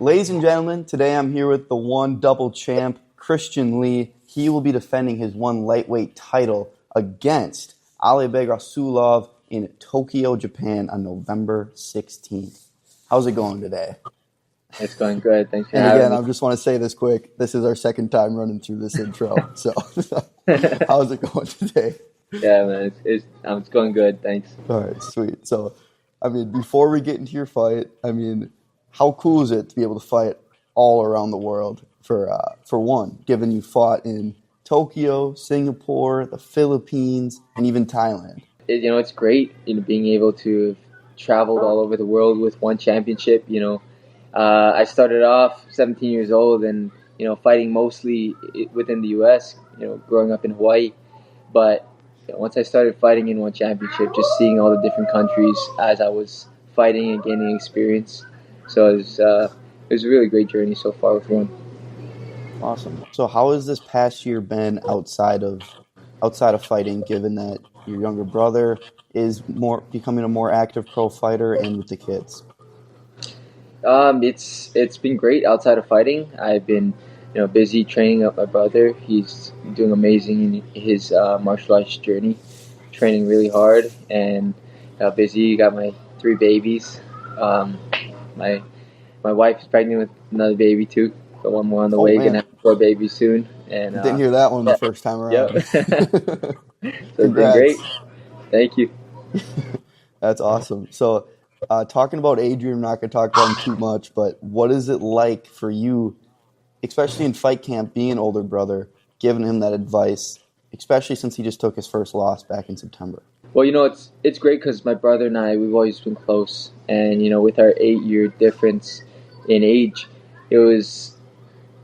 Ladies and gentlemen, today I'm here with the one double champ, Christian Lee. He will be defending his one lightweight title against Alibeg Rasulov in Tokyo, Japan on November 16th. How's it going today? It's going good. Thanks for And having again, me. I just want to say this quick. This is our second time running through this intro. So how's it going today? Yeah, man, it's going good. Thanks. All right, sweet. So, before we get into your fight, how cool is it to be able to fight all around the world for one, given you fought in Tokyo, Singapore, the Philippines, and even Thailand? It's great. Being able to have traveled all over the world with one championship. I started off 17 years old and fighting mostly within the U.S. Growing up in Hawaii, but once I started fighting in one championship, just seeing all the different countries as I was fighting and gaining experience. So it was a really great journey so far with one. Awesome. So how has this past year been outside of fighting, given that your younger brother is becoming a more active pro fighter and with the kids? It's been great outside of fighting. I've been busy training up my brother. He's doing amazing in his martial arts journey, training really hard and busy. Got my 3 babies. My wife is pregnant with another baby too. Got one more on the Oh way. man, Gonna have 4 babies soon. And didn't hear that one the first time yep. around. So it's been great. Congrats. Thank you. That's awesome. So, talking about Adrian, I'm not going to talk about him too much, but what is it like for you, especially in fight camp, being an older brother, giving him that advice, especially since he just took his first loss back in September? Well, it's great because my brother and I, we've always been close, and with our 8-year difference in age, it was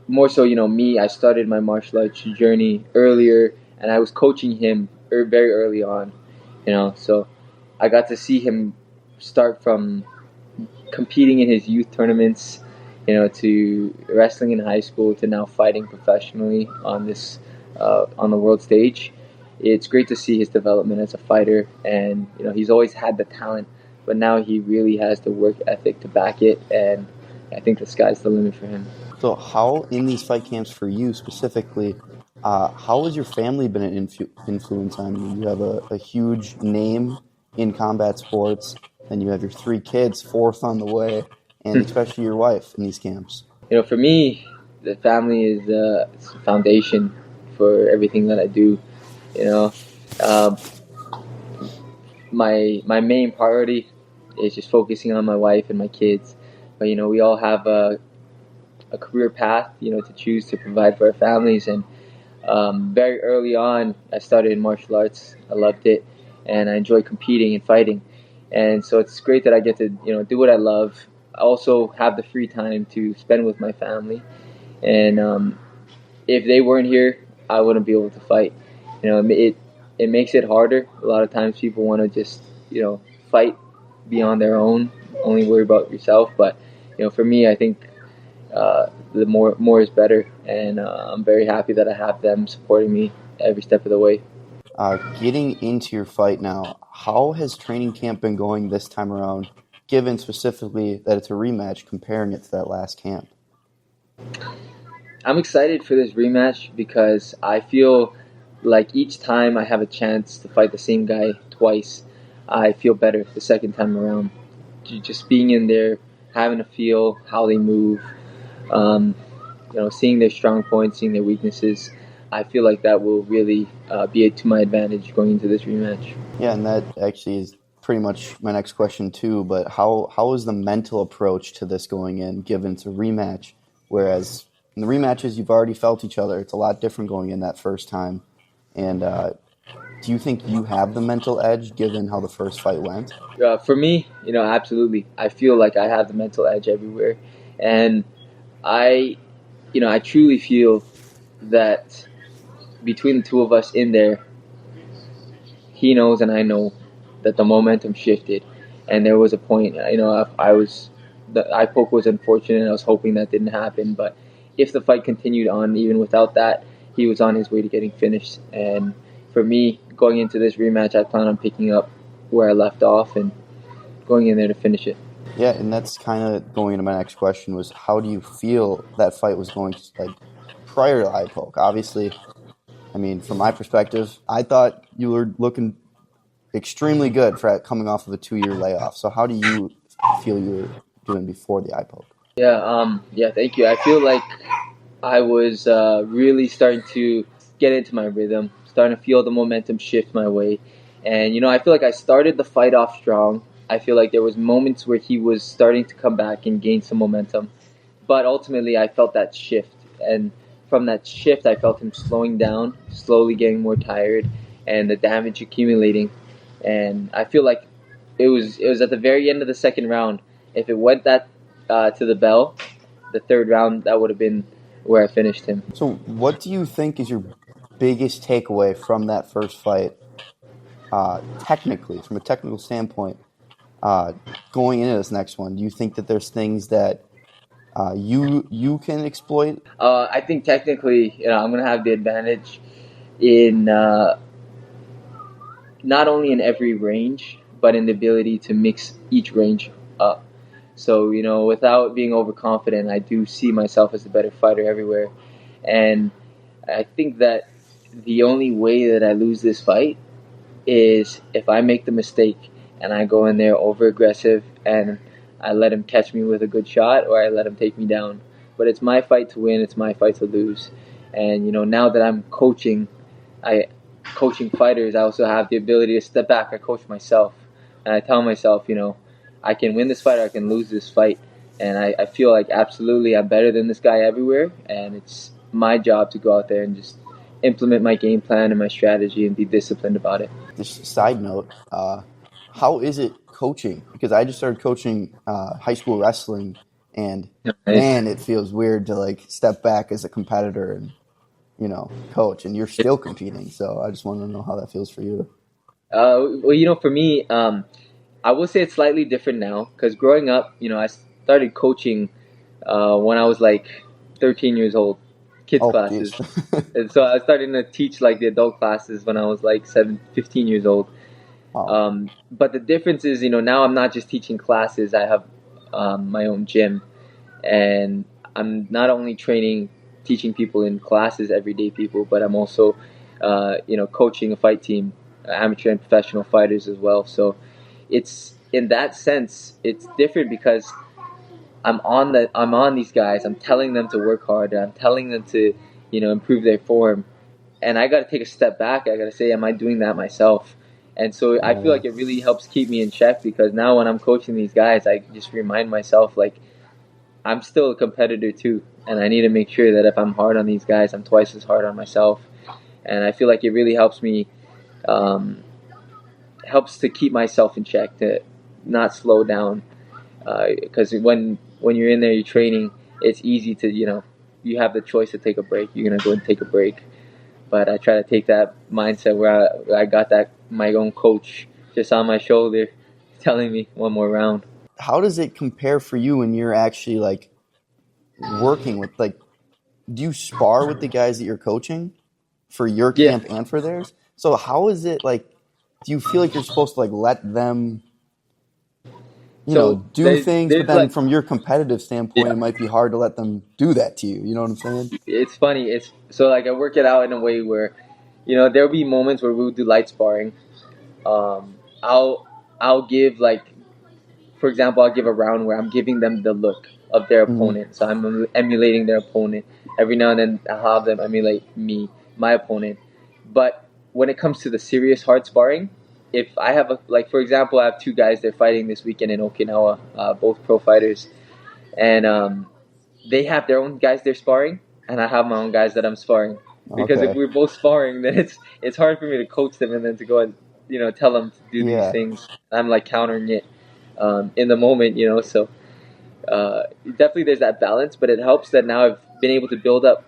more so me. I started my martial arts journey earlier, and I was coaching him very early on, so I got to see him start from competing in his youth tournaments, to wrestling in high school, to now fighting professionally on the world stage. It's great to see his development as a fighter, and he's always had the talent, but now he really has the work ethic to back it, and I think the sky's the limit for him. So, how in these fight camps for you specifically, how has your family been an influence on you? You have a huge name in combat sports, and you have your 3 kids, 4th on the way, and especially your wife in these camps. For me, the family is it's the foundation for everything that I do. Um, my main priority is just focusing on my wife and my kids. But we all have a career path, to choose to provide for our families. And very early on, I started in martial arts. I loved it, and I enjoy competing and fighting. And so it's great that I get to do what I love. I also have the free time to spend with my family. And if they weren't here, I wouldn't be able to fight. It makes it harder. A lot of times people want to just fight, be on their own, only worry about yourself. But for me, I think the more is better, and I'm very happy that I have them supporting me every step of the way. Getting into your fight now, how has training camp been going this time around, given specifically that it's a rematch, comparing it to that last camp? I'm excited for this rematch because I feel like each time I have a chance to fight the same guy twice, I feel better the second time around. Just being in there, having to feel how they move, seeing their strong points, seeing their weaknesses, I feel like that will really be to my advantage going into this rematch. Yeah, and that actually is pretty much my next question too, but how is the mental approach to this going in, given it's a rematch, whereas in the rematches you've already felt each other, it's a lot different going in that first time, and do you think you have the mental edge given how the first fight went? For me, absolutely. I feel like I have the mental edge everywhere, and I truly feel that between the two of us in there, he knows and I know that the momentum shifted, and there was a point. The eye poke was unfortunate. I was hoping that didn't happen, but if the fight continued on, even without that, he was on his way to getting finished. And for me, going into this rematch, I plan on picking up where I left off and going in there to finish it. Yeah, and that's kind of going into my next question was how do you feel that fight was going like prior to eye poke? Obviously, I mean, from my perspective, I thought you were looking extremely good for coming off of a 2-year layoff. So how do you feel you were doing before the eye poke? Yeah, thank you. I feel like I was really starting to get into my rhythm, starting to feel the momentum shift my way. And, I feel like I started the fight off strong. I feel like there was moments where he was starting to come back and gain some momentum. But ultimately, I felt that shift. And from that shift, I felt him slowing down, slowly getting more tired, and the damage accumulating. And I feel like it was at the very end of the second round. If it went that to the bell, the third round, that would have been where I finished him. So what do you think is your biggest takeaway from that first fight, technically, from a technical standpoint, uh, going into this next one? Do you think that there's things that you can exploit? I think technically, I'm gonna have the advantage in not only in every range, but in the ability to mix each range up. So, without being overconfident, I do see myself as a better fighter everywhere. And I think that the only way that I lose this fight is if I make the mistake and I go in there over aggressive and I let him catch me with a good shot or I let him take me down. But it's my fight to win, it's my fight to lose. And now that I'm I coaching fighters, I also have the ability to step back. I coach myself and I tell myself, I can win this fight or I can lose this fight. And I feel like absolutely I'm better than this guy everywhere, and it's my job to go out there and just implement my game plan and my strategy and be disciplined about it. Just side note, how is it coaching? Because I just started coaching high school wrestling, and Nice. man, it feels weird to like step back as a competitor and coach, and you're still competing. So I just want to know how that feels for you. Well, for me, I will say it's slightly different now because growing up, I started coaching when I was like 13 years old, kids Oh, geez. classes. And so I started to teach like the adult classes when I was like 15 years old. Wow. But the difference is, now I'm not just teaching classes. I have my own gym, and I'm not only teaching people in classes, everyday people, but I'm also, coaching a fight team, amateur and professional fighters as well. So it's in that sense, it's different because I'm on these guys. I'm telling them to work harder. I'm telling them to, improve their form, and I got to take a step back. I got to say, am I doing that myself? And so I feel Yeah. like it really helps keep me in check because now when I'm coaching these guys, I just remind myself like I'm still a competitor too, and I need to make sure that if I'm hard on these guys, I'm twice as hard on myself. And I feel like it really helps me, um, helps to keep myself in check, to not slow down. Because when you're in there, you're training. It's easy to you have the choice to take a break. You're gonna go and take a break, but I try to take that mindset where I got that my own coach just on my shoulder, telling me one more round. How does it compare for you when you're actually like working with like? Do you spar with the guys that you're coaching for your Yeah. camp and for theirs? So how is it like? Do you feel like you're supposed to like let them So do things, but there's then like from your competitive standpoint, yeah. it might be hard to let them do that to you. You know what I'm saying? It's funny. It's so like I work it out in a way where, there'll be moments where we'll do light sparring. Um, I'll I'll give like, for example, I'll give a round where I'm giving them the look of their Mm-hmm. opponent. So I'm emulating their opponent. Every now and then I'll have them emulate my opponent. But when it comes to the serious hard sparring, if I have like for example, I have two guys they're fighting this weekend in Okinawa, both pro fighters, and they have their own guys they're sparring, and I have my own guys that I'm sparring. Because if Okay. we're both sparring, then it's hard for me to coach them and then to go and tell them to do these Yeah. things. I'm like countering it in the moment, So definitely there's that balance, but it helps that now I've been able to build up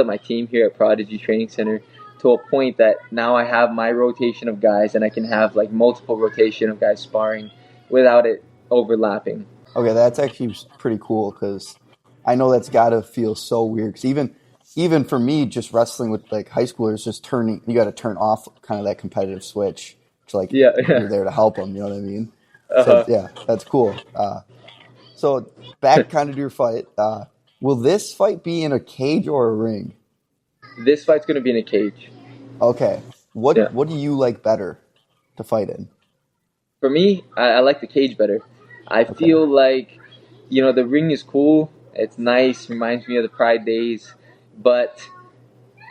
my team here at Prodigy Training Center to a point that now I have my rotation of guys and I can have like multiple rotation of guys sparring without it overlapping. Okay, that's actually pretty cool because I know that's got to feel so weird. Because even for me, just wrestling with like high schoolers, just turning, you got to turn off kind of that competitive switch. To like Yeah, you're yeah. there to help them. You know what I mean? Said, Uh-huh. yeah, that's cool. So back kind of to your fight. Will this fight be in a cage or a ring? This fight's gonna be in a cage. Okay. Yeah. What do you like better to fight in? For me, I like the cage better. I Okay. feel like, the ring is cool. It's nice. Reminds me of the Pride days. But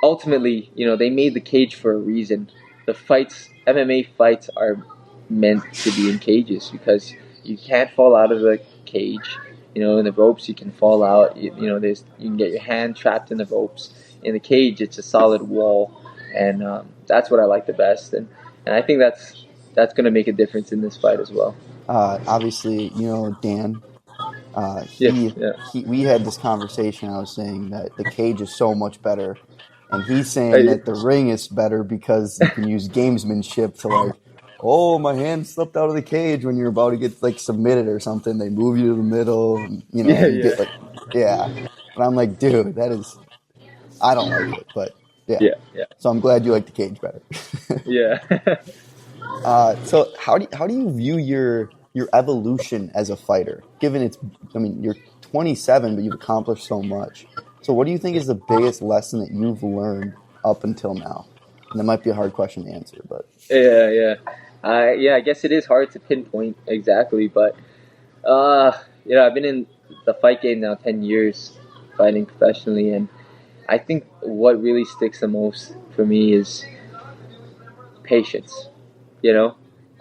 ultimately, they made the cage for a reason. The fights, MMA fights, are meant to be in cages because you can't fall out of the cage. In the ropes, you can fall out. You can get your hand trapped in the ropes. In the cage, it's a solid wall, and that's what I like the best. And I think that's going to make a difference in this fight as well. Obviously, Dan. Yes, yeah. We had this conversation. I was saying that the cage is so much better, and he's Uh, saying that the ring is better because you can use gamesmanship to like, oh, my hand slipped out of the cage when you're about to get like submitted or something. They move you to the middle, and yeah, you yeah, get like, yeah. But I'm like, dude, I don't like it, but yeah. yeah, yeah, So I'm glad you like the cage better. yeah. So how do you view your evolution as a fighter? Given I mean, you're 27, but you've accomplished so much. So what do you think is the biggest lesson that you've learned up until now? And that might be a hard question to answer, but Yeah, yeah. Yeah, I guess it is hard to pinpoint exactly, but I've been in the fight game now 10 years, fighting professionally, and I think what really sticks the most for me is patience. You know,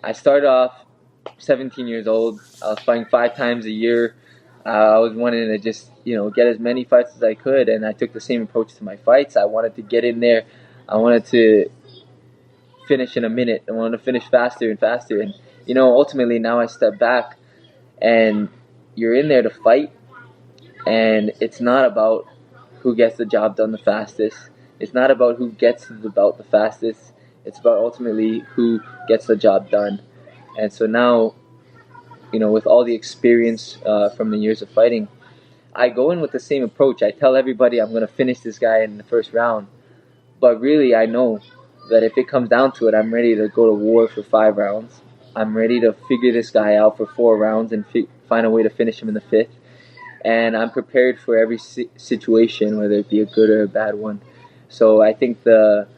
I started off 17 years old. I was fighting 5 times a year. I was wanting to just, get as many fights as I could, and I took the same approach to my fights. I wanted to get in there. I wanted to finish in a minute. I wanted to finish faster and faster. And, ultimately now I step back and you're in there to fight, and it's not about who gets the job done the fastest. It's not about who gets to the belt the fastest. It's about ultimately who gets the job done. And so now, with all the experience from the years of fighting, I go in with the same approach. I tell everybody I'm going to finish this guy in the first round. But really, I know that if it comes down to it, I'm ready to go to war for 5 rounds. I'm ready to figure this guy out for 4 rounds and find a way to finish him in the fifth. And I'm prepared for every situation, whether it be a good or a bad one. So I think it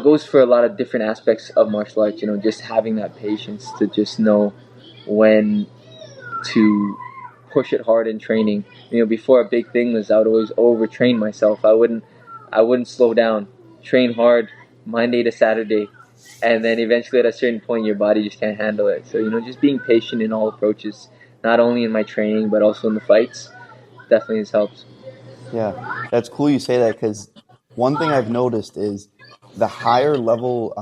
goes for a lot of different aspects of martial arts. Just having that patience to just know when to push it hard in training. Before, a big thing was I would always overtrain myself. I wouldn't slow down, train hard Monday to Saturday, and then eventually at a certain point your body just can't handle it. So just being patient in all approaches, not only in my training but also in the fights, definitely has helped. yeah, that's cool you say that because one thing I've noticed is the higher level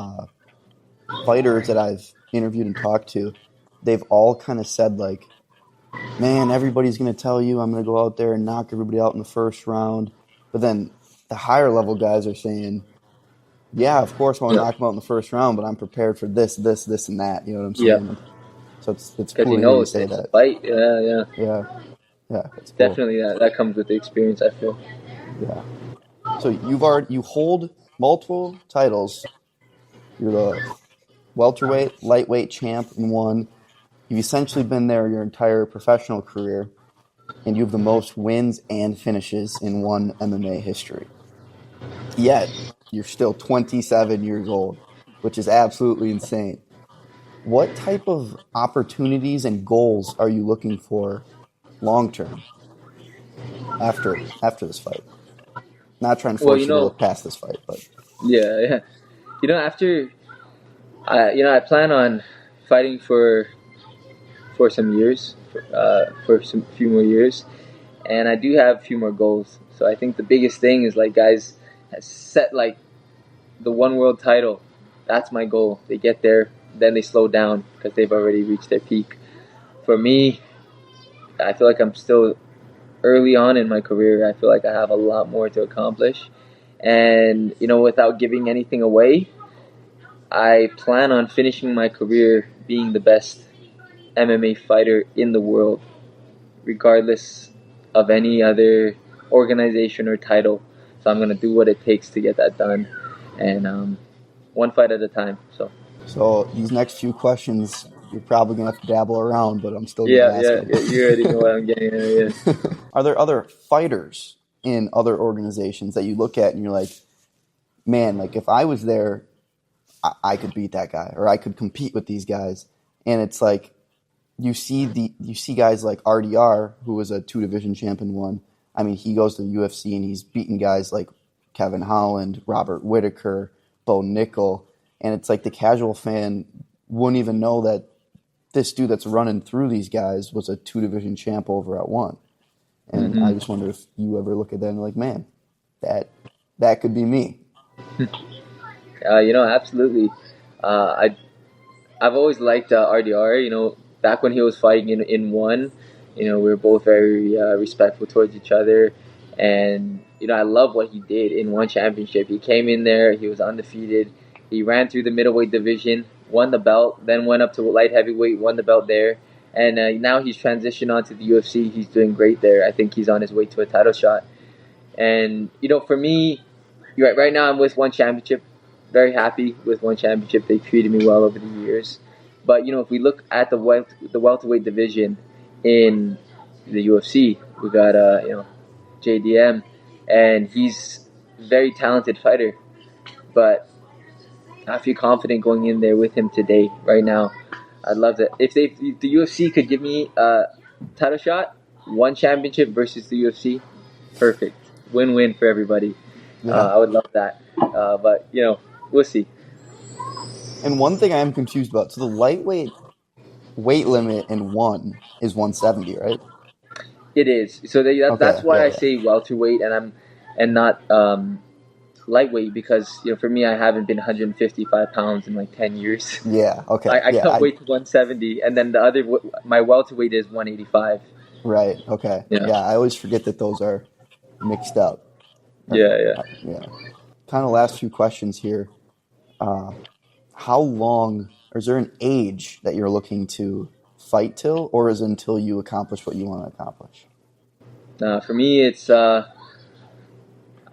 fighters that I've interviewed and talked to, they've all kind of said like, man, everybody's going to tell you I'm going to go out there and knock everybody out in the first round. But then the higher level guys are saying, yeah, of course I want to Yeah, knock them out in the first round, but I'm prepared for this, this, this, and that. You know what I'm yeah, saying? So it's because cool to hear you say it's a that. fight. Yeah, yeah, Yeah, yeah, that's cool. definitely. That comes with the experience, I feel. Yeah. So you hold multiple titles. You're the welterweight, lightweight champ in one. You've essentially been there your entire professional career, and you have the most wins and finishes in one MMA history. Yet, you're still 27 years old, which is absolutely insane. What type of opportunities and goals are you looking for long term after this fight? Not trying to Well, force you to look past this fight, but yeah, yeah. After I plan on fighting for some years, for some few more years, and I do have a few more goals. So I think the biggest thing is like guys set like the one world title. That's my goal. They get there, then they slow down because they've already reached their peak. For me, I feel like I'm still early on in my career. I feel like I have a lot more to accomplish, and without giving anything away, I plan on finishing my career being the best MMA fighter in the world, regardless of any other organization or title. So I'm gonna do what it takes to get that done, and one fight at a time. So So these next few questions, you're probably gonna have to dabble around, but I'm still gonna Yeah, ask yeah, them. yeah, you already know what I'm getting at. Yeah. Are there other fighters in other organizations that you look at and you're like, man, like if I was there, I could beat that guy or I could compete with these guys. And it's like you see guys like RDR, who was a 2 division champion one. I mean, he goes to the UFC and he's beaten guys like Kevin Holland, Robert Whitaker, Bo Nickel, and it's like the casual fan wouldn't even know that this dude that's running through these guys was a 2 division champ over at one. And I Hmm. just wonder if you ever look at that and like, man, that that could be me. Absolutely. I've always liked RDR. Back when he was fighting in one, we were both very respectful towards each other, and I love what he did in one championship. He came in there, he was undefeated. He ran through the middleweight division, won the belt, then went up to light heavyweight, won the belt there, and now he's transitioned on to the UFC. He's doing great there. I think he's on his way to a title shot. And for me, right now I'm with one championship. Very happy with one championship. They treated me well over the years. But if we look at the welterweight division in the UFC, we got JDM, and he's a very talented fighter. But I feel confident going in there with him today. Right now, I'd love to. If the UFC could give me a title shot, one championship versus the UFC, perfect. Win-win for everybody. Yeah. I would love that. But we'll see. And one thing I am confused about, so the lightweight weight limit in one is 170, right? It is. So that's Okay, why yeah, I yeah. say welterweight and not lightweight, because for me, I haven't been 155 pounds in like 10 years. Yeah, okay. I Yeah, can't wait to 170, and then my welterweight is 185. right, okay. Yeah, Yeah, I always forget that those are mixed up. yeah, yeah. Yeah. Kind of last few questions here. Uh, how long, or is there an age that you're looking to fight till, or is it until you accomplish what you want to accomplish? For me, it's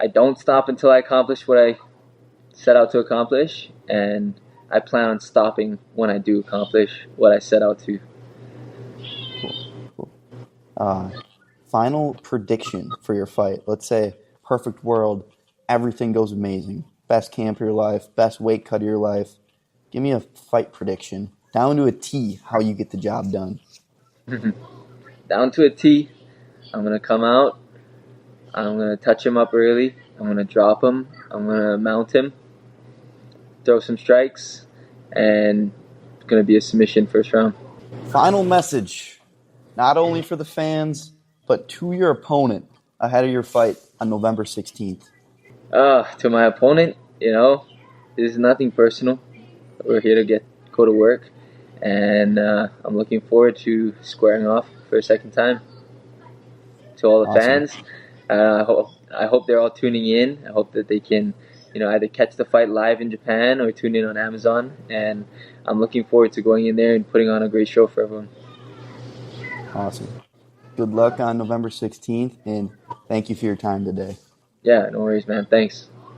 I don't stop until I accomplish what I set out to accomplish, and I plan on stopping when I do accomplish what I set out to. Cool, cool. Uh, Final prediction for your fight. Let's say perfect world, everything goes amazing. Best camp of your life, best weight cut of your life. Give me a fight prediction, down to a T, how you get the job done. Down to a T. I'm gonna come out. I'm gonna touch him up early. I'm gonna drop him. I'm gonna mount him, throw some strikes, and it's gonna be a submission first round. Final message, not only for the fans, but to your opponent ahead of your fight on November 16th. To my opponent, this is nothing personal. We're here to go to work, and I'm looking forward to squaring off for a second time. To all the Awesome. fans, I hope they're all tuning in. I hope that they can, either catch the fight live in Japan or tune in on Amazon. And I'm looking forward to going in there and putting on a great show for everyone. Awesome. Good luck on November 16th, and thank you for your time today. Yeah, no worries, man. Thanks.